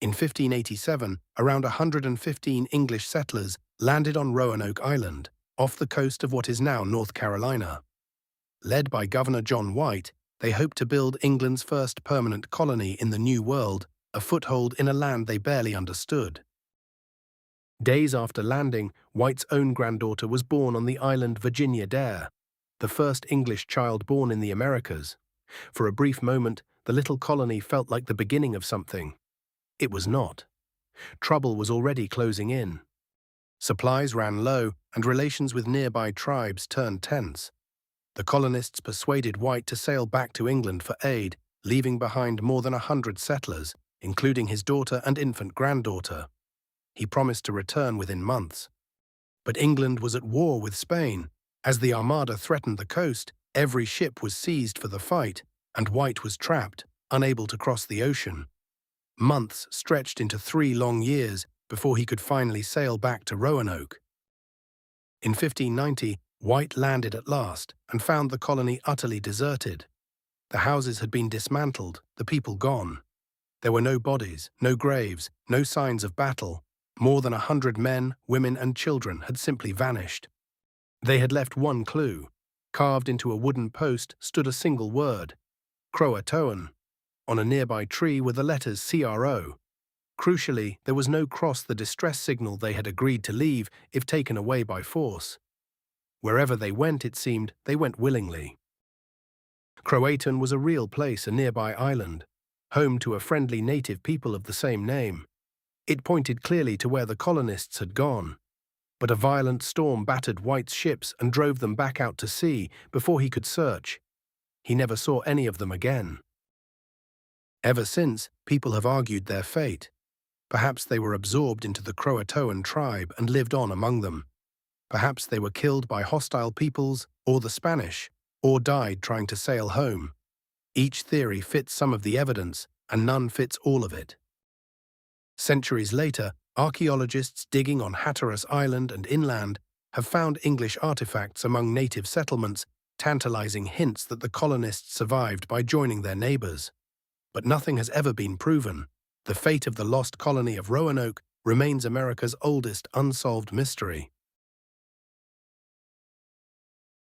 In 1587, around 115 English settlers landed on Roanoke Island, off the coast of what is now North Carolina. Led by Governor John White, they hoped to build England's first permanent colony in the New World, a foothold in a land they barely understood. Days after landing, White's own granddaughter was born on the island Virginia Dare, the first English child born in the Americas. For a brief moment, the little colony felt like the beginning of something. It was not. Trouble was already closing in. Supplies ran low, and relations with nearby tribes turned tense. The colonists persuaded White to sail back to England for aid, leaving behind more than 100 settlers, including his daughter and infant granddaughter. He promised to return within months. But England was at war with Spain. As the Armada threatened the coast, every ship was seized for the fight, and White was trapped, unable to cross the ocean. Months stretched into 3 long years before he could finally sail back to Roanoke. In 1590, White landed at last and found the colony utterly deserted. The houses had been dismantled, the people gone. There were no bodies, no graves, no signs of battle. More than 100 men, women, and children had simply vanished. They had left one clue. Carved into a wooden post stood a single word: croatoan. On a nearby tree were the letters CRO. Crucially, there was no cross, the distress signal they had agreed to leave if taken away by force. Wherever they went, it seemed, they went willingly. Croatoan was a real place, a nearby island, home to a friendly native people of the same name. It pointed clearly to where the colonists had gone. But a violent storm battered White's ships and drove them back out to sea before he could search. He never saw any of them again. Ever since, people have argued their fate. Perhaps they were absorbed into the Croatoan tribe and lived on among them. Perhaps they were killed by hostile peoples, or the Spanish, or died trying to sail home. Each theory fits some of the evidence, and none fits all of it. Centuries later, archaeologists digging on Hatteras Island and inland have found English artifacts among native settlements, tantalizing hints that the colonists survived by joining their neighbors. But nothing has ever been proven. The fate of the lost colony of Roanoke remains America's oldest unsolved mystery.